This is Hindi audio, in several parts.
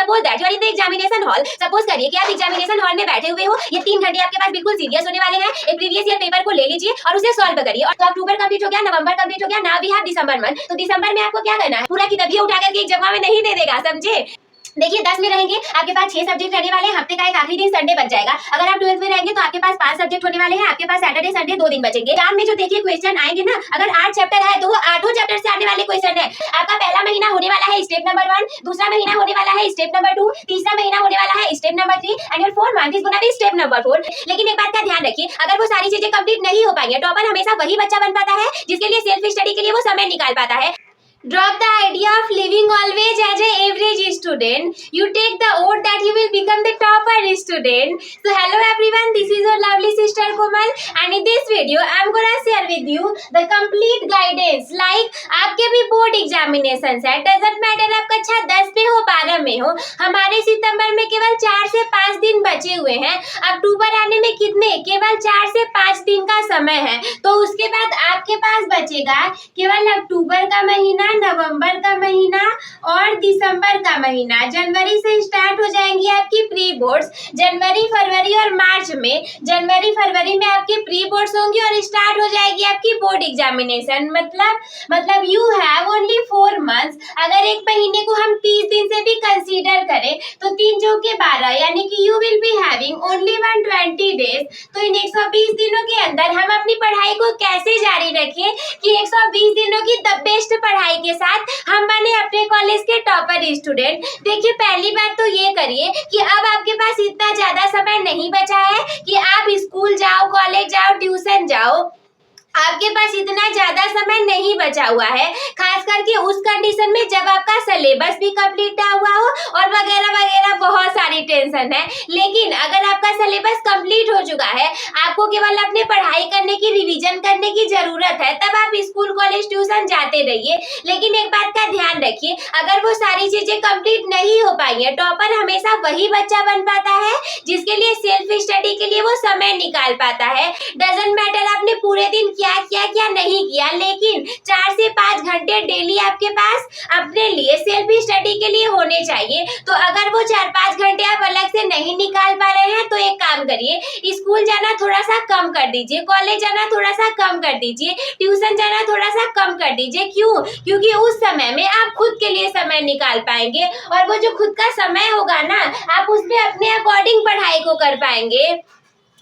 Suppose that you are in the examination hall. Suppose करिए कि आप एग्जामिनेशन हॉल में बैठे हुए हो, ये 3 घंटे आपके पास बिल्कुल सीरियस होने वाले हैं। एक प्रीवियस ईयर पेपर को ले लीजिए और उसे सॉल्व करिए। और तो अक्टूबर कंप्लीट हो गया, नवंबर कंप्लीट हो गया, now we have December month. तो दिसंबर में आपको क्या करना है, पूरा किताब उठा करके एक जगह में नहीं दे देगा, समझे। देखिए 10 में रहेंगे, आपके पास 6 सब्जेक्ट रहने वाले हैं, हफ्ते का एक आखिरी दिन संडे बच जाएगा। अगर आप 12th में रहेंगे तो आपके पास 5 सब्जेक्ट होने वाले हैं, आपके पास सैटरडे संडे 2 दिन बचेंगे। एग्जाम में जो देखिए क्वेश्चन आएंगे ना, अगर 8 चैप्टर है तो वो 8 चैप्टर से आने वाले क्वेश्चन है। आपका पहला महीना होने वाला है स्टेप नंबर 1, दूसरा महीना होने वाला है स्टेप नंबर 2, तीसरा महीना होने वाला है step number 3 and your 4th month is gonna B step number 4। लेकिन एक बात का ध्यान रखिए, अगर वो सारी चीजें कंप्लीट नहीं हो पाएंगे, टॉपर हमेशा वही बच्चा बन पाता है जिसके लिए सेल्फ स्टडी के लिए वो समय निकाल पाता है। Drop the idea of living always as a average student. You take the oath that you will become the topper student. So hello everyone, this is your lovely sister Komal and in this video I am gonna share with you the complete guidance like आपके भी बोर्ड एग्जामिनेशंस है, doesn't matter आप कक्षा 10 में हो 12 में हो, हमारे सितंबर में केवल 4 से 5 दिन बचे हुए हैं। अक्टूबर आने में कितने, केवल 4 से 5 दिन का समय है। तो उसके बाद आपके पास बचेगा केवल अक्टूबर का महीना, नवंबर का महीना और दिसंबर का महीना। जनवरी से स्टार्ट हो जाएंगी आपकी प्री बोर्ड्स। जनवरी फरवरी और मार्च में, जनवरी फरवरी में आपकी प्री बोर्ड्स होंगी और स्टार्ट हो जाएगी आपकी बोर्ड एग्जामिनेशन। मतलब यू हैव ओनली 4 मंथ्स। अगर एक महीने को हम 30 दिन से भी कंसीडर करें तो 3 जो के 12 यानी कि you will be having only 120 days. तो इन 120 दिनों के अंदर हम अपनी पढ़ाई को कैसे जारी रखें कि 120 दिनों की द बेस्ट पढ़ाई के साथ हम बने अपने कॉलेज के टॉपर स्टूडेंट। देखिए पहली बात तो ये करिए कि अब आपके पास इतना ज्यादा समय नहीं बचा है कि आप स्कूल जाओ, कॉलेज जाओ, ट्यूशन जाओ। आपके पास इतना ज्यादा समय नहीं बचा हुआ है, खास करके उस कंडीशन में जब आपका सिलेबस भी कंप्लीट ना हुआ हो और वगैरह वगैरह बहुत सारी टेंशन है। लेकिन अगर आपका सिलेबस कंप्लीट हो चुका है, आपको केवल अपने पढ़ाई करने की, रिवीजन करने की जरूरत है, तब आप स्कूल कॉलेज ट्यूशन जाते रहिए। लेकिन एक बात का ध्यान रखिए, अगर वो सारी चीजें कंप्लीट नहीं हो पाई है, टॉपर हमेशा वही बच्चा बन पाता है जिसके लिए सेल्फ स्टडी के लिए वो समय निकाल पाता है। डजंट मैटर आपने पूरे दिन क्या नहीं किया, लेकिन 4 से 5 घंटे डेली आपके पास अपने लिए सेल्फ स्टडी के लिए होने चाहिए। तो अगर वो 4-5 घंटे आप अलग से नहीं निकाल पा रहे हैं तो एक काम करिए, स्कूल जाना थोड़ा सा कम कर दीजिए, कॉलेज जाना थोड़ा सा कम कर दीजिए, ट्यूशन जाना थोड़ा सा कम कर दीजिए। क्यों? क्योंकि उस समय में आप खुद के लिए समय निकाल पाएंगे और वो जो खुद का समय होगा ना, आप उसमें अपने अकॉर्डिंग पढ़ाई को कर पाएंगे।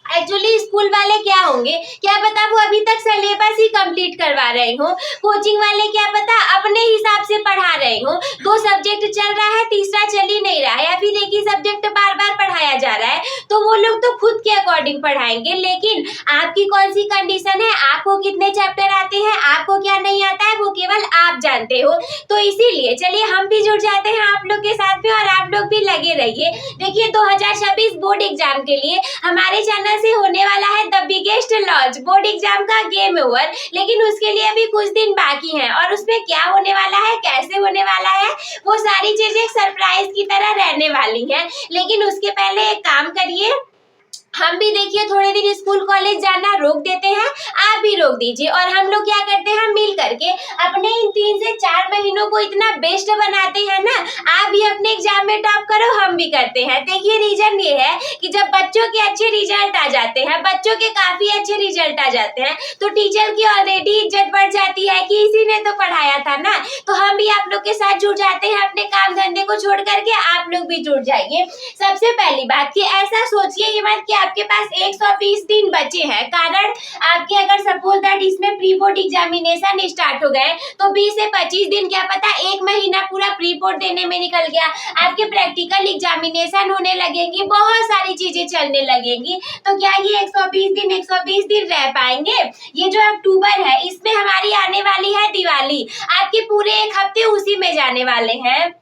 एक्चुअली स्कूल वाले क्या होंगे, क्या पता वो अभी तक सिलेबस ही कंप्लीट करवा रहे हो, कोचिंग वाले क्या पता अपने हिसाब से पढ़ा रहे हो, 2 सब्जेक्ट चल रहा है, तीसरा चल ही नहीं रहा है या फिर एक ही सब्जेक्ट बार बार पढ़ाया जा रहा है, तो वो लोग तो खुद के अकॉर्डिंग पढ़ाएंगे। लेकिन आपकी कौन सी कंडीशन है, आपको कितने चैप्टर आते हैं, आपको क्या नहीं आता है, वो केवल आप जानते हो। तो इसीलिए चलिए हम भी जुड़ जाते हैं आप लोग के साथ में और आप लोग भी लगे रहिए। देखिए 2026 बोर्ड एग्जाम के लिए हमारे चैनल से होने वाला है the biggest launch, board exam का गेम ओवर। लेकिन उसके लिए अभी कुछ दिन बाकी हैं और उसमें क्या होने वाला है, कैसे होने वाला है, वो सारी चीजें सरप्राइज की तरह रहने वाली हैं। लेकिन उसके पहले एक काम करिए, हम भी देखिए थोड़े दिन स्कूल कॉलेज जाना रोक देते हैं, आप भी रोक दीजिए और हम लोग क्या करते हैं, मिल करके अपने इन 3 से 4 महीनों को इतना बेस्ट बनाते हैं ना। आप भी अपने एग्जाम में टॉप करो, हम भी करते हैं। देखिए रीजन ये है कि जब बच्चों के अच्छे रिजल्ट आ जाते हैं, बच्चों के काफी अच्छे रिजल्ट आ जाते हैं, तो टीचर की ऑलरेडी इज्जत बढ़ जाती है कि इसी ने तो पढ़ाया था ना। तो हम भी आप लोग के साथ जुड़ जाते हैं, अपने काम धंधे को छोड़ करके आप लोग भी जुड़ जाइए। सबसे पहली बात कि ऐसा सोचिए ये मत कि आपके पास 120 दिन बचे हैं, कारण आपके अगर सपोज दैट इसमें प्री बोर्ड एग्जामिनेशन स्टार्ट हो गए तो 20 से 25 दिन क्या पता 1 महीना पूरा प्री बोर्ड देने में निकल गया, आपके प्रैक्टिकल एग्जामिनेशन होने लगेंगी, बहुत सारी चीजें चलने लगेंगी। तो क्या ये 120 दिन रह पाएंगे? ये जो अक्टूबर है इसमें हमारी आने वाली है दिवाली, आपके पूरे 1 हफ्ते उसी में जाने वाले हैं।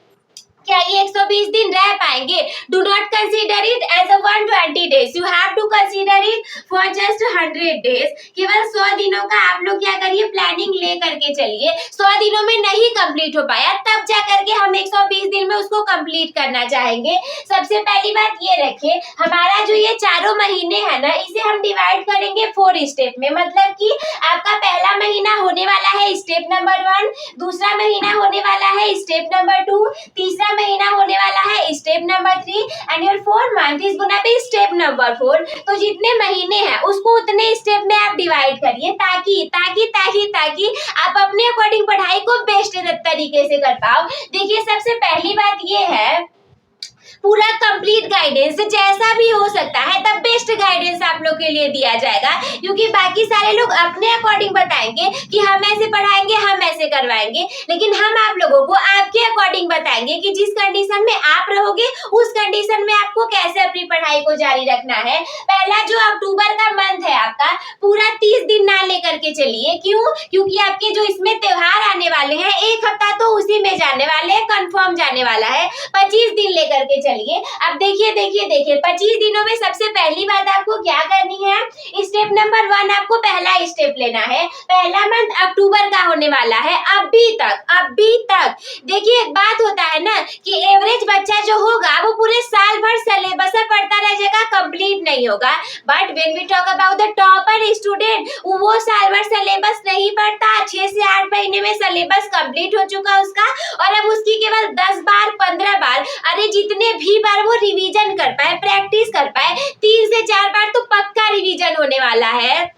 क्या ये 120 दिन रह पाएंगे? Do not consider it as a 120 days, you have to consider it for just 100 days. केवल 100 दिनों का आप लोग क्या करिए, प्लानिंग ले करके चलिए। 100 दिनों में नहीं कंप्लीट हो पाया तब जा करके हम 120 दिन में उसको कंप्लीट करना चाहेंगे। सबसे पहली बात ये रखिए, हमारा जो ये चारों महीने है ना, इसे हम डिवाइड करेंगे 4 स्टेप में। मतलब कि आपका पहला महीना होने वाला है स्टेप नंबर 1, दूसरा महीना होने वाला है स्टेप नंबर 2, तीसरा महीना होने वाला है step number 3 and your 4th month is gonna B step number 4। तो जितने महीने हैं उसको उतने स्टेप में आप डिवाइड करिए ताकि ताकि ताकि ताकि आप अपने अकॉर्डिंग पढ़ाई को बेस्ट तरीके से कर पाओ। देखिए सबसे पहली बात ये है, पूरा कंप्लीट गाइडेंस जैसा भी हो सकता है द बेस्ट गाइडेंस आप लोग के लिए दिया जाएगा, क्योंकि बाकी सारे लोग अपने अकॉर्डिंग बताएंगे कि हम ऐसे पढ़ाएंगे, हम ऐसे करवाएंगे, लेकिन हम आप लोगों को आपके अकॉर्डिंग बताएंगे कि जिस कंडीशन में आप रहोगे उस कंडीशन में आपको कैसे अपनी पढ़ाई को जारी रखना है। पहला जो अक्टूबर का मंथ है आपका, पूरा 30 दिन ना लेकर के चलिए। क्यों? क्योंकि आपके जो इसमें त्योहार आने वाले हैं, एक हफ्ता तो उसी में जाने वाले हैं, कंफर्म जाने वाला है। 25 दिन लेकर के चलिए। अब देखिए 25 दिनों में सबसे पहली बात आपको क्या करनी है, स्टेप नंबर 1 आपको पहला स्टेप लेना है। पहला मंथ अक्टूबर का होने वाला है। अभी तक देखिए एक बात होता है ना कि एवरेज बच्चा जो होगा वो पूरे साल भर सिलेबस पढ़ता रह जाएगा, कंप्लीट नहीं होगा। But when we talk about the topper student, वो साल भर सिलेबस नहीं पढ़ता, 6 से 8 महीने में सिलेबस कंप्लीट हो चुका उसका, और अब उसकी केवल 10 बार 15 बार, अरे जितने भी बार वो रिवीजन कर पाए, प्रैक्टिस कर पाए, 3 से 4 बार तो पक्का रिवीजन होने वाला है।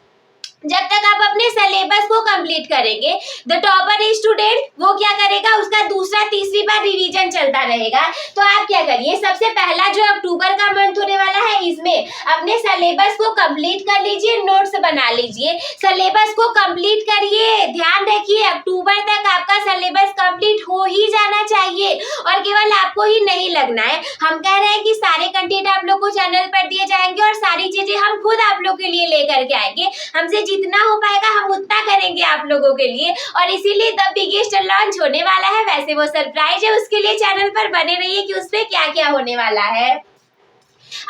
जब तक आप अपने सिलेबस को कंप्लीट करेंगे, द टॉपर स्टूडेंट वो क्या करेगा, उसका दूसरा तीसरी बार रिवीजन चलता रहेगा। तो आप क्या करिए, सबसे पहला जो अक्टूबर का मंथ होने वाला है इसमें अपने सिलेबस को कंप्लीट कर लीजिए, नोट्स बना लीजिए, सिलेबस को कंप्लीट करिए। ध्यान रखिए अक्टूबर तक आपका सिलेबस कंप्लीट हो ही जाना चाहिए, और केवल आपको ही नहीं लगना है। हम कह रहे हैं कि सारे कंटेंट आप लोग को चैनल पर दिए जाएंगे और सारी चीजें हम खुद आप लोग के लिए लेकर के आएंगे। हमसे जितना हो पाएगा हम उतना करेंगे आप लोगों के लिए, और इसीलिए द बिगेस्ट लॉन्च होने वाला है। वैसे वो सरप्राइज है, उसके लिए चैनल पर बने रहिए कि उसमें क्या क्या होने वाला है।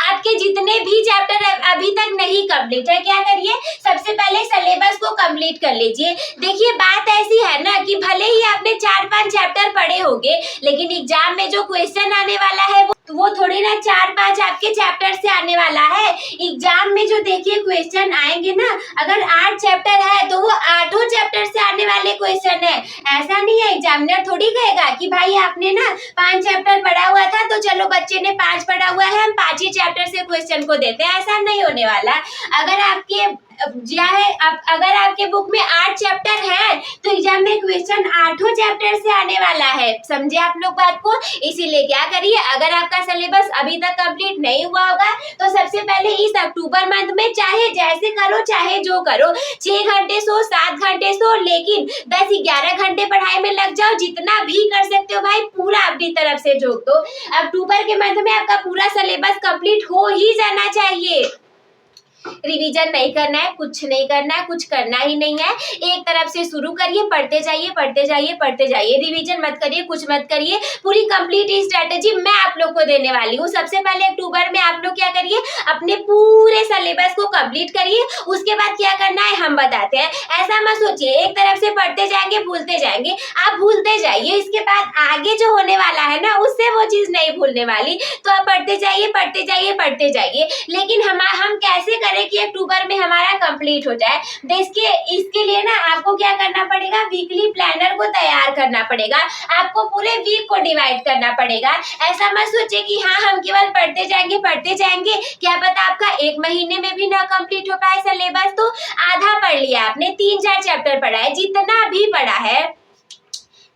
आपके जितने भी चैप्टर अभी तक नहीं कंप्लीट है, क्या करिए, सबसे पहले सिलेबस को कंप्लीट कर लीजिए। देखिए बात ऐसी है ना कि भले ही आपने 4-5 चैप्टर पढ़े होंगे, लेकिन एग्जाम में जो क्वेश्चन आने वाला है वो थोड़ी ना 4-5 आपके चैप्टर से आने वाला है। एग्जाम में जो देखिए क्वेश्चन आएंगे ना, अगर 8 चैप्टर है तो वो 8 चैप्टर से आने वाले क्वेश्चन है। ऐसा नहीं है, एग्जामिनर थोड़ी कहेगा कि भाई आपने ना 5 चैप्टर पढ़ा हुआ था तो चलो बच्चे ने 5 पढ़ा हुआ है हम 5 ही चैप्टर से क्वेश्चन को देते हैं, ऐसा नहीं होने वाला। अगर आपके अगर आपके बुक में 8 चैप्टर है तो एग्जाम में क्वेश्चन 8 चैप्टर से आने वाला है। समझे आप लोग बात को? इसीलिए क्या करिए, अगर आपका सिलेबस अभी तक कंप्लीट नहीं हुआ होगा तो सबसे पहले इस अक्टूबर मंथ में चाहे जैसे करो चाहे जो करो, 6 घंटे सो 7 घंटे सो, लेकिन 10-11 घंटे पढ़ाई में लग जाओ। जितना भी कर सकते हो भाई पूरा अपनी तरफ से झोंक दो। अक्टूबर के मंथ में आपका पूरा सिलेबस कंप्लीट हो ही जाना चाहिए। रिवीजन नहीं करना है, कुछ नहीं करना है, कुछ करना ही नहीं है। एक तरफ से शुरू करिए, पढ़ते जाइए, रिवीजन मत करिए, कुछ मत करिए। पूरी कंप्लीट स्ट्रेटेजी मैं आप लोग को देने वाली हूँ। सबसे पहले अक्टूबर में आप लोग क्या करिए, अपने पूरे सिलेबस को कंप्लीट करिए। उसके बाद क्या करना है हम बताते हैं। ऐसा मत सोचिए एक तरफ से पढ़ते जाएंगे भूलते जाएंगे, आप भूलते जाइए। इसके बाद आगे जो होने वाला है ना उससे वो चीज नहीं भूलने वाली। तो आप पढ़ते जाइए। लेकिन हम कैसे करें कि अक्टूबर में हमारा कंप्लीट हो जाए? देखिए इसके लिए ना आपको क्या करना पड़ेगा, वीकली प्लानर को तैयार करना पड़ेगा। आपको पूरे वीक को डिवाइड करना पड़ेगा। ऐसा मत सोचिए कि हाँ हम केवल पढ़ते जाएंगे, क्या पता आपका 1 महीने में भी ना कंप्लीट हो पाए सिलेबस। तो आधा पढ़ लिया आपने, 3-4 चैप्टर पढ़ा है, जितना भी पढ़ा है।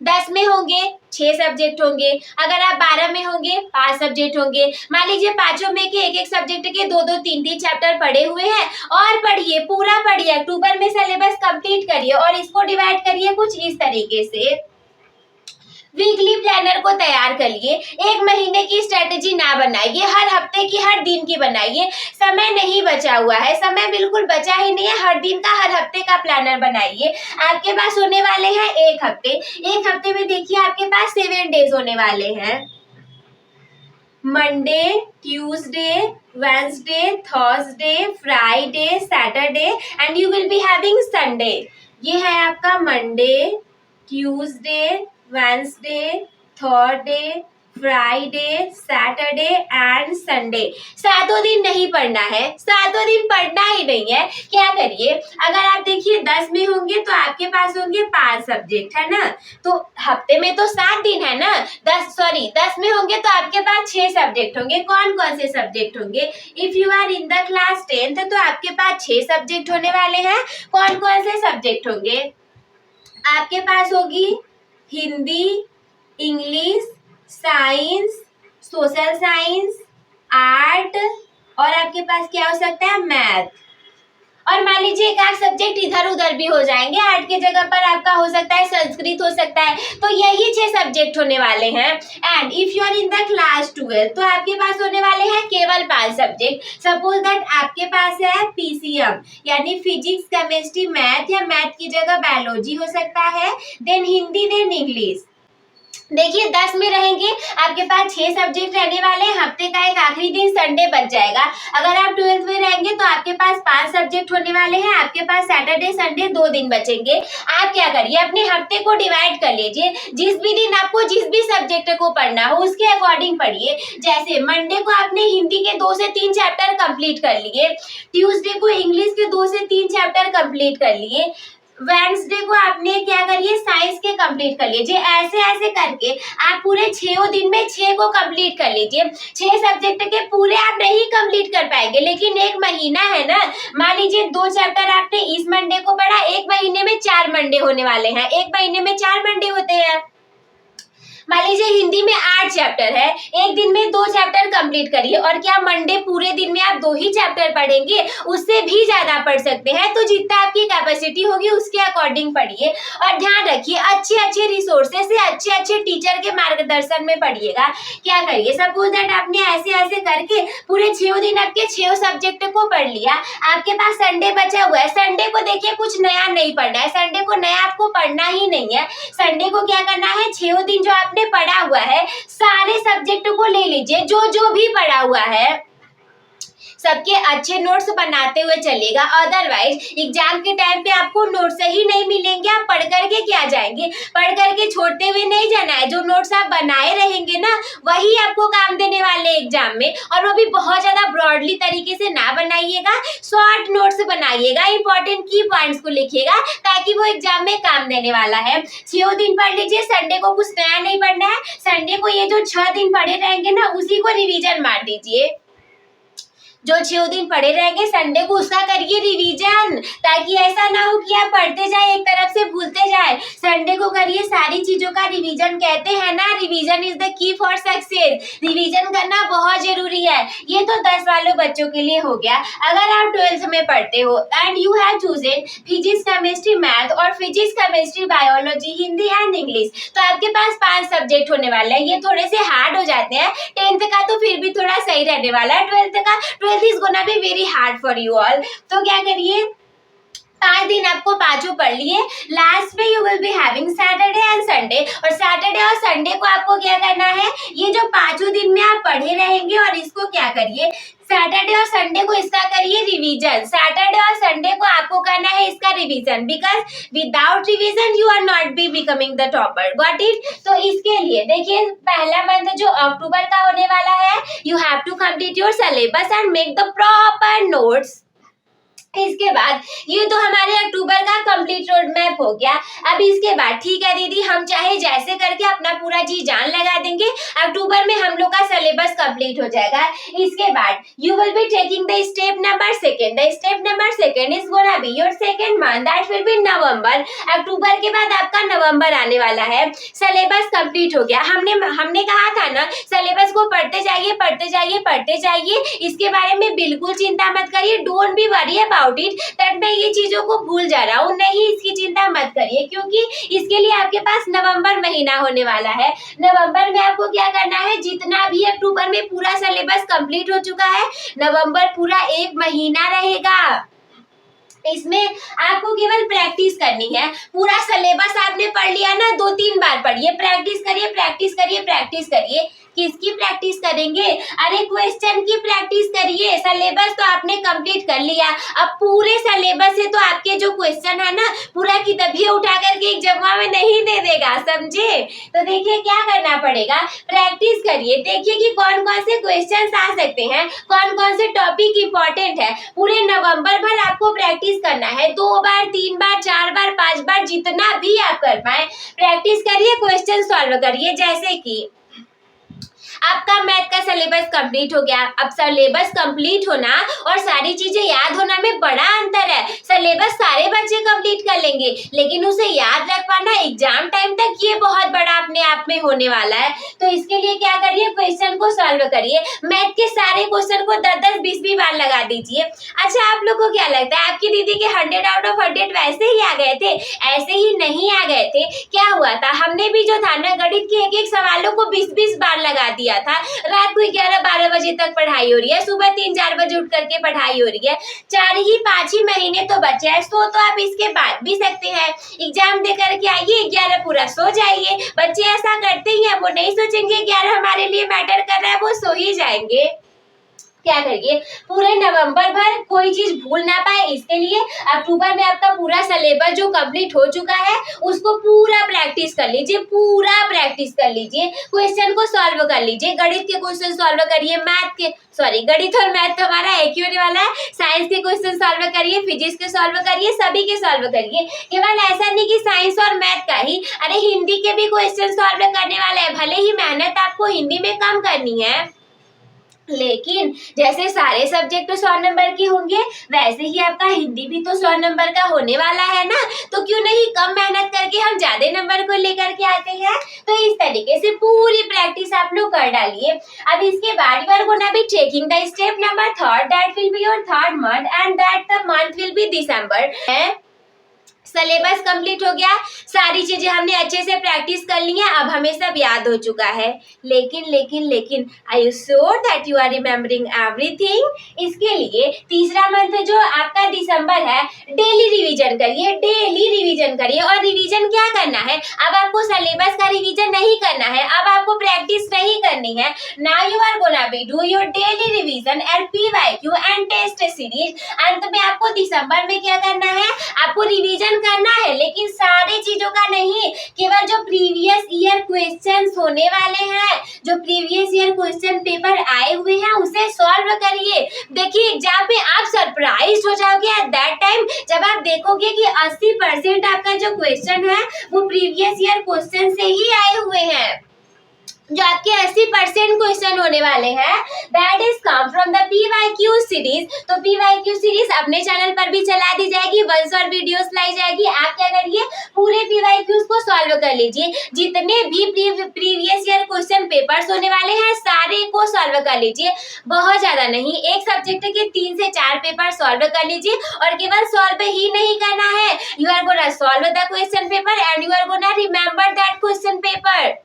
10 में होंगे 6 सब्जेक्ट होंगे, अगर आप 12 में होंगे 5 सब्जेक्ट होंगे। मान लीजिए 5 में के एक सब्जेक्ट के 2-2 3-3 चैप्टर पढ़े हुए हैं, और पढ़िए, पूरा पढ़िए। अक्टूबर में सिलेबस कंप्लीट करिए और इसको डिवाइड करिए कुछ इस तरीके से। वीकली प्लानर को तैयार करिए। 1 महीने की स्ट्रेटेजी ना बनाइए, हर हफ्ते की हर दिन की बनाइए। समय नहीं बचा हुआ है, समय बिल्कुल बचा ही नहीं है। हर दिन का हर हफ्ते का प्लानर बनाइए। आपके पास होने वाले हैं 1 हफ्ते। 1 हफ्ते में देखिए आपके पास 7 डेज होने वाले हैं। Monday, Tuesday, Wednesday, Thursday, Friday, Saturday and you will be having Sunday. ये है आपका Monday, Tuesday, Wednesday, Thursday, Friday, Saturday and Sunday. सातों दिन नहीं पढ़ना है, सातों दिन पढ़ना ही नहीं है। क्या करिए, अगर आप देखिए 10 में होंगे तो आपके पास होंगे 5 सब्जेक्ट, है ना। तो हफ्ते में तो 7 दिन है ना। 10 में होंगे तो आपके पास 6 सब्जेक्ट होंगे। कौन कौन से सब्जेक्ट होंगे? If you are in the class 10th तो आपके पास 6 सब्जेक्ट होने वाले हैं। कौन कौन से सब्जेक्ट होंगे? आपके पास होगी Hindi, English, science, social science, art, और आपके पास क्या हो सकता है? मैथ। और मान लीजिए एक आध सब्जेक्ट इधर उधर भी हो जाएंगे, आर्ट की जगह पर आपका हो सकता है संस्कृत हो सकता है। तो यही 6 सब्जेक्ट होने वाले हैं। And if you are in the class 12 तो आपके पास होने वाले हैं केवल 5 सब्जेक्ट। सपोज दैट आपके पास है पीसीएम यानी फिजिक्स, केमिस्ट्री, मैथ, या मैथ की जगह बायोलॉजी हो सकता है, देन हिंदी, देन इंग्लिश। देखिए 10 में रहेंगे, आपके पास 6 सब्जेक्ट रहने वाले हैं। हफ्ते का एक आखिरी दिन संडे बच जाएगा। अगर आप 12th में रहेंगे तो आपके पास 5 सब्जेक्ट होने वाले हैं। आपके पास सैटरडे, संडे 2 दिन बचेंगे। आप क्या करिए, अपने हफ्ते को डिवाइड कर लीजिए। जिस भी दिन आपको जिस भी सब्जेक्ट को पढ़ना हो उसके अकॉर्डिंग पढ़िए। जैसे मंडे को आपने हिंदी के 2 से 3 चैप्टर कंप्लीट कर लिए, ट्यूसडे को इंग्लिश के 2 से 3 चैप्टर कंप्लीट कर लिए, वेडनेसडे को आपने क्या करिए साइंस के कंप्लीट कर लीजिए। ऐसे ऐसे करके आप पूरे 6 दिन में 6 को कंप्लीट कर लीजिए। 6 सब्जेक्ट के पूरे आप नहीं कंप्लीट कर पाएंगे, लेकिन एक महीना है ना। मान लीजिए 2 चैप्टर आपने इस मंडे को पढ़ा, एक महीने में 4 मंडे होने वाले हैं। एक महीने में 4 मंडे होते हैं। मान लीजिए हिंदी में 8 चैप्टर है, एक दिन में 2 चैप्टर कंप्लीट करिए। और क्या मंडे पूरे दिन में आप 2 ही चैप्टर पढ़ेंगे? उससे भी ज्यादा पढ़ सकते हैं। तो जितना आपकी कैपेसिटी होगी उसके अकॉर्डिंग पढ़िए। और ध्यान रखिए अच्छे अच्छे रिसोर्सेज से अच्छे अच्छे टीचर के मार्गदर्शन में पढ़िएगा। क्या करिए, सपोज दैट आपने ऐसे ऐसे करके पूरे 6 दिन आपके 6 सब्जेक्ट को पढ़ लिया। आपके पास संडे बचा हुआ है। संडे को देखिए कुछ नया नहीं पढ़ना है, संडे को नया आपको पढ़ना ही नहीं है। संडे को क्या करना है, 6 दिन जो आपने पढ़ा हुआ है सारे सब्जेक्ट को ले लीजिए। जो जो भी पढ़ा हुआ है सबके अच्छे नोट्स बनाते हुए चलेगा। अदरवाइज एग्जाम के टाइम पे आपको नोट्स ही नहीं मिलेंगे। आप पढ़ करके क्या जाएंगे? पढ़ करके छोड़ते हुए नहीं जाना है। जो नोट्स आप बनाए रहेंगे ना वही आपको काम देने वाले एग्जाम में। और वो भी बहुत ज्यादा ब्रॉडली तरीके से ना बनाइएगा, शॉर्ट नोट्स बनाइएगा। इंपॉर्टेंट की पॉइंट्स को लिखिएगा ताकि वो एग्जाम में काम देने वाला है। 6 दिन पढ़ लीजिए, संडे को कुछ नया नहीं पढ़ना है। संडे को ये जो 6 दिन पढ़े रहेंगे ना उसी को रिवीजन मार दीजिए। जो 6 दिन पढ़े रहेंगे संडे को उसका करिए रिवीजन, ताकि ऐसा ना हो कि आप पढ़ते जाए एक तरफ से भूलते जाए। संडे को करिए सारी चीजों का रिवीजन। कहते हैं ना revision is the key for success. Revision करना बहुत जरूरी है। ये तो 10 वालों बच्चों के लिए हो गया। अगर आप 12th में पढ़ते हो and you have chosen physics, chemistry, math, और physics, chemistry, biology, Hindi and English, तो आपके पास 5 सब्जेक्ट होने वाले हैं। ये थोड़े से हार्ड हो जाते हैं। 10th का तो फिर भी थोड़ा सही रहने वाला है। 12th का is gonna be very hard for you all। तो क्या करिए, 5 दिन आपको पांचों पढ़ लिए। लास्ट में you will be having Saturday and Sunday. और सैटरडे और संडे को आपको क्या करना है, ये जो 5 दिन में आप पढ़े रहेंगे और इसको क्या करिए, सैटरडे और संडे को इसका करिए रिवीजन। सैटरडे और संडे को आपको करना है इसका revision, because without revision you are not be becoming the topper. Got it? तो इसके लिए देखिए पहला मंथ जो अक्टूबर का होने वाला है, you have to complete your syllabus and make the proper notes. इसके बाद ये तो हमारे अक्टूबर का कंप्लीट रोड मैप हो गया। अब इसके बाद ठीक है दीदी, हम चाहे जैसे करके अपना पूरा जी जान लगा देंगे, अक्टूबर में हम लोग का सिलेबस कंप्लीट हो जाएगा। इसके बाद you will be taking the step number 2। The step number 2 is gonna be your second month, that will be November. अक्टूबर के बाद आपका नवंबर आने वाला है। सिलेबस कंप्लीट हो गया। हमने कहा था ना सिलेबस को पढ़ते जाइए पढ़ते जाइए पढ़ते जाइए। इसके बारे में बिल्कुल चिंता मत करिए। Don't be worry about it that मैं ये चीजों को भूल जा रहा हूँ, नहीं इसकी चिंता मत करिए, क्योंकि इसके लिए आपके पास नवंबर महीना होने वाला है। नवंबर में आपको क्या करना है, जितना भी अक्टूबर में पूरा सिलेबस कंप्लीट हो चुका है, नवंबर पूरा 1 महीना रहेगा। इसमें आपको केवल प्रैक्टिस करनी है। पूरा सिलेबस आपने पढ़ लिया ना, 2-3 बार पढ़िए, प्रैक्टिस करिए प्रैक्टिस करिए प्रैक्टिस करिए। किसकी प्रैक्टिस करेंगे? अरे क्वेश्चन की प्रैक्टिस करिए। सिलेबस तो आपने कंप्लीट कर लिया, अब पूरे सिलेबस से तो आपके जो क्वेश्चन है ना पूरा किताबिया उठा करके एग्जाम में नहीं दे देगा, समझे? तो देखिए क्या करना पड़ेगा, प्रैक्टिस करिए, देखिए कि कौन कौन से क्वेश्चन आ सकते हैं, कौन कौन से टॉपिक इंपॉर्टेंट है। पूरे नवंबर भर आपको प्रैक्टिस करना है, 2 बार 3 बार 4 बार 5 बार जितना भी आप कर पाए प्रैक्टिस करिए, क्वेश्चन सॉल्व करिए। जैसे कि आपका मैथ का सिलेबस कंप्लीट हो गया। अब सिलेबस कंप्लीट होना और सारी चीजें याद होना में बड़ा अंतर है। सिलेबस सारे बच्चे कंप्लीट कर लेंगे, लेकिन उसे याद रख पाना एग्जाम टाइम तक ये बहुत बड़ा अपने आप में होने वाला है। तो इसके लिए क्या करिए, क्वेश्चन को सॉल्व करिए। मैथ के सारे क्वेश्चन को 10-10 20-20 बार लगा दीजिए। अच्छा, आप लोग को क्या लगता है आपकी दीदी के 100 आउट ऑफ 100 वैसे ही आ गए थे? ऐसे ही नहीं आ गए थे। क्या हुआ था, हमने भी जो था ना गणित के एक एक सवालों को 20-20 बार लगा दिया था। रात को 11-12 बजे तक पढ़ाई हो रही है, सुबह 3-4 बजे उठ करके पढ़ाई हो रही है। 4-5 ही महीने तो बचे हैं, सो तो आप इसके बाद भी सकते हैं। एग्जाम दे करके आइए, 11 पूरा सो जाइए। बच्चे ऐसा करते ही हैं, वो नहीं सोचेंगे 11 हमारे लिए मैटर कर रहा है, वो सो ही जाएंगे। क्या करिए, पूरे नवंबर भर कोई चीज भूल ना पाए, इसके लिए अक्टूबर में आपका पूरा सिलेबस जो कंप्लीट हो चुका है उसको पूरा प्रैक्टिस कर लीजिए, पूरा प्रैक्टिस कर लीजिए। क्वेश्चन को सॉल्व कर लीजिए, गणित के क्वेश्चन सॉल्व करिए, गणित और मैथ तो हमारा एक ही होने वाला है। साइंस के क्वेश्चन सॉल्व करिए, फिजिक्स के सॉल्व करिए, सभी के सॉल्व करिए। केवल ऐसा नहीं कि साइंस और मैथ का ही, अरे हिंदी के भी क्वेश्चन सॉल्व करने वाले हैं। भले ही मेहनत आपको हिंदी में कम करनी है, लेकिन जैसे सारे सब्जेक्ट 100 नंबर की होंगे वैसे ही आपका हिंदी भी तो 100 नंबर का होने वाला है ना। तो क्यों नहीं कम मेहनत करके हम ज्यादा नंबर को लेकर के आते हैं। तो इस तरीके से पूरी प्रैक्टिस आप लोग कर डालिए। अब इसके बाद you are gonna be taking the step number 3rd, that will be your 3rd month and that the month will be December. Syllabus complete हो गया, सारी चीजें हमने अच्छे से प्रैक्टिस कर ली है, अब हमें सब याद हो चुका है। लेकिन I you sure that you are remembering everything? इसके लिए तीसरा मंथ जो आपका दिसंबर है, डेली रिवीजन करिए, डेली रिवीजन करिए। और रिवीजन क्या करना है, अब आपको सिलेबस का रिवीजन नहीं करना है, अब आपको प्रैक्टिस नहीं करनी है। Now you are gonna be do your daily revision and PYQ and test series. अंत में आपको दिसंबर में क्या करना है, आपको रिवीजन करना है, लेकिन सारी चीजों का नहीं, केवल जो प्रीवियस ईयर क्वेश्चंस होने वाले हैं, जो प्रीवियस ईयर क्वेश्चन पेपर आए हुए हैं उसे सॉल्व करिए। देखिए एग्जाम में आप सरप्राइज हो जाओगे एट दैट टाइम जब आप देखोगे कि 80% आपका जो क्वेश्चन है वो प्रीवियस ईयर क्वेश्चन से ही आए हुए हैं। जो आपके 80% क्वेश्चन होने वाले हैं that is come from the PYQ series. तो PYQ सीरीज अपने चैनल पर भी चला दी जाएगी, वंस और वीडियोस लाई जाएगी। आप क्या करिए, पूरे PYQs को सॉल्व कर लीजिए। जितने भी प्रीवियस ईयर क्वेश्चन पेपर्स होने वाले हैं सारे को सॉल्व कर लीजिए, बहुत ज्यादा नहीं, एक सब्जेक्ट के 3 से 4 पेपर सॉल्व कर लीजिए। और केवल सॉल्व ही नहीं करना है, you are gonna solve the question paper and you are gonna remember that question paper,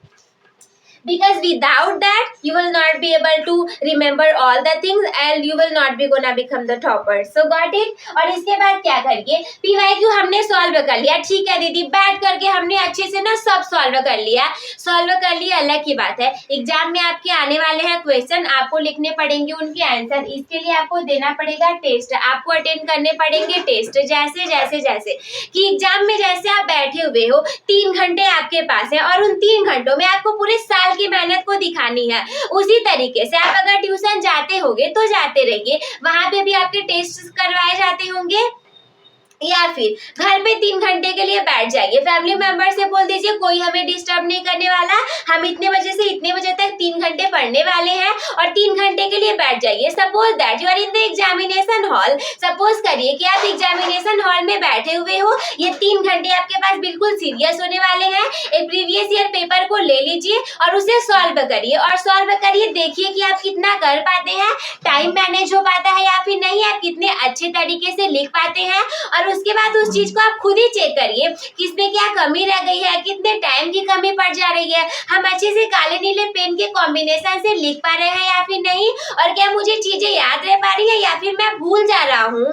because without that you will not be able to remember all the things and you will not be gonna become the topper. So got it? और इसके बाद क्या करिए, PYQ हमने सॉल्व कर लिया, ठीक है दीदी, बैठ करके हमने अच्छे से ना सब सॉल्व कर लिया। सॉल्व कर लिया अलग की बात है, एग्जाम में आपके आने वाले हैं क्वेश्चन, आपको लिखने पड़ेंगे उनके आंसर। इसके लिए आपको देना पड़ेगा टेस्ट, आपको अटेंड करने पड़ेंगे टेस्ट। जैसे कि एग्जाम में जैसे आप बैठे हुए हो 3 घंटे आपके पास है और उन 3 घंटों में आपको पूरे साल की मेहनत को दिखानी है, उसी तरीके से आप अगर ट्यूशन जाते होंगे तो जाते रहिए, वहां पे भी आपके टेस्ट करवाए जाते होंगे। या फिर घर पे 3 घंटे के लिए बैठ जाइए, फैमिली मेंबर से बोल दीजिए कोई हमें डिस्टर्ब नहीं करने वाला, हम इतने बजे से इतने बजे तक 3 घंटे पढ़ने वाले हैं और 3 घंटे के लिए बैठ जाइए। Suppose that you are in the examination hall, suppose करिए कि आप एग्जामिनेशन हॉल में बैठे हुए हो, ये 3 घंटे आपके पास बिल्कुल सीरियस होने वाले हैं। एक प्रीवियस ईयर पेपर को ले लीजिए और उसे सॉल्व करिए, और सॉल्व करिए, देखिए कि आप कितना कर पाते हैं, टाइम मैनेज हो पाता है या फिर नहीं, आप कितने अच्छे तरीके से लिख पाते हैं। और उसके बाद उस चीज को आप खुद ही चेक करिए किसमें क्या कमी रह गई है, कितने टाइम की कमी पड़ जा रही है, हम अच्छे से काले नीले पेन के कॉम्बिनेशन से लिख पा रहे हैं या फिर नहीं, और क्या मुझे चीजें याद रह पा रही है या फिर मैं भूल जा रहा हूँ।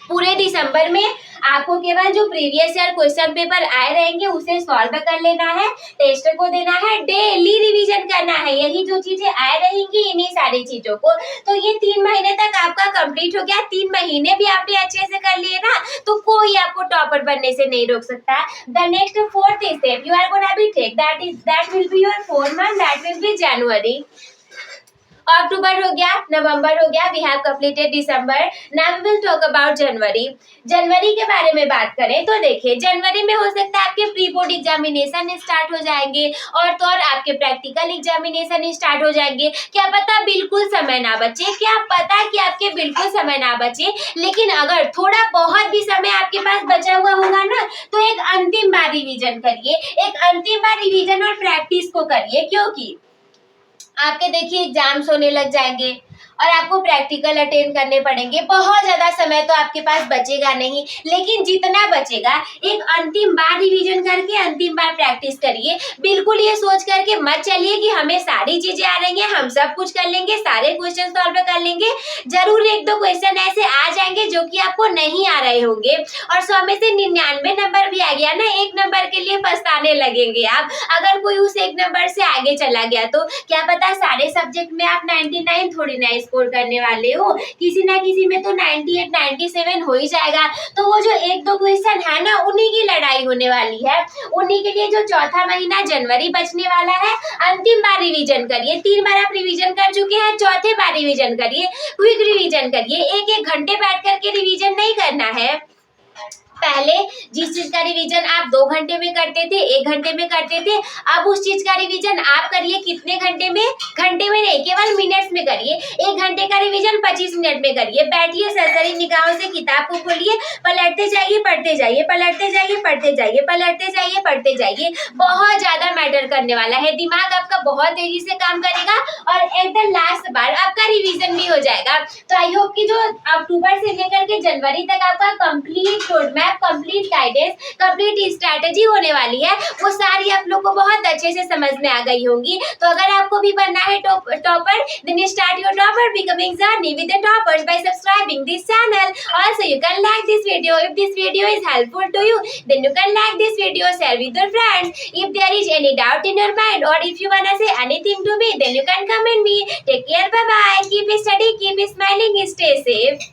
पूरे दिसंबर में आपको केवल जो प्रीवियस ईयर क्वेश्चन पेपर आए रहेंगे उसे सॉल्व कर लेना है, टेस्ट को देना है, डेली रिवीजन करना है। यही जो चीजें आए रहेंगी इन्हीं सारी चीजों को, तो ये 3 महीने तक आपका कंप्लीट हो गया। 3 महीने भी आपने अच्छे से कर लिए ना, तो कोई आपको टॉपर बनने से नहीं रोक सकता। The next 4th step you are gonna be take, that will be your 4th month, that will be January. अक्टूबर हो गया, नवंबर हो गया, we have completed December, now we will talk about January. जनवरी के बारे में बात करें तो देखिए, जनवरी में हो सकता है आपके प्री बोर्ड एग्जामिनेशन स्टार्ट हो जाएंगे और तो और आपके प्रैक्टिकल एग्जामिनेशन स्टार्ट हो जाएंगे। क्या पता बिल्कुल समय ना बचे, क्या पता कि आपके बिल्कुल समय ना बचे, लेकिन अगर थोड़ा बहुत भी समय आपके पास बचा हुआ होगा ना, तो एक अंतिम बार रिवीजन करिए, एक अंतिम बार रिवीजन और प्रैक्टिस को करिए, क्योंकि आपके देखिए एग्जाम्स होने लग जाएंगे और आपको प्रैक्टिकल अटेंड करने पड़ेंगे। बहुत ज्यादा समय तो आपके पास बचेगा नहीं, लेकिन जितना बचेगा एक अंतिम बार रिवीजन करके अंतिम बार प्रैक्टिस करिए। बिल्कुल ये सोच करके मत चलिए कि हमें सारी चीजें आ रही हैं, हम सब कुछ कर लेंगे, सारे क्वेश्चन सॉल्व कर लेंगे। जरूर 1-2 क्वेश्चन ऐसे आ जाएंगे जो कि आपको नहीं आ रहे होंगे, और 100 में से 99 नंबर भी आ गया ना, 1 नंबर के लिए पछताने लगेंगे आप। अगर कोई उस 1 नंबर से आगे चला गया तो क्या पता सारे सब्जेक्ट में आप 99 थोड़ी ना स्कोर करने वाले हो, किसी ना किसी में तो 98 97 हो ही जाएगा। तो वो जो 1-2 क्वेश्चन है ना, उन्हीं की लड़ाई होने वाली है। उन्हीं के लिए जो चौथा महीना जनवरी बचने वाला है, अंतिम बार रिवीजन करिए। 3 बार आप रिवीजन कर चुके हैं, चौथे बार रिवीजन करिए, क्विक रिवीजन करिए। 1-1 घंटे बैठ करके रिवीजन नहीं करना है। पहले जिस चीज का रिवीजन आप 2 घंटे में करते थे, 1 घंटे में करते थे, अब उस चीज का रिवीजन आप करिए कितने घंटे में? घंटे में नहीं, केवल मिनट्स में करिए। 1 घंटे का रिवीजन 25 मिनट में करिए। बैठिए, सरसरी निगाहों से किताब को खोलिए, पलटते जाइए, पढ़ते जाइए, पलटते जाइए, पढ़ते जाइए, पलटते जाइए, पढ़ते जाइए। बहुत ज्यादा मैटर करने वाला है, दिमाग आपका बहुत तेजी से काम करेगा और एकदम लास्ट बार आपका रिवीजन भी हो जाएगा। तो आई होप कि जो अक्टूबर से लेकर के जनवरी तक आपका complete road map, complete guidance, complete strategy होने वाली है, वो सारी आप लोग को बहुत अच्छे से समझ में आ गई होंगी। तो अगर आपको भी बनना है topper, then start your topper becoming journey with the toppers by subscribing this channel. Also you can like this video if this video is helpful to you, then you can like this video, share with your friends. If there is any doubt in your mind or if you wanna say anything to me, then you can comment me. Take care, bye bye, keep studying, keep smiling, stay safe.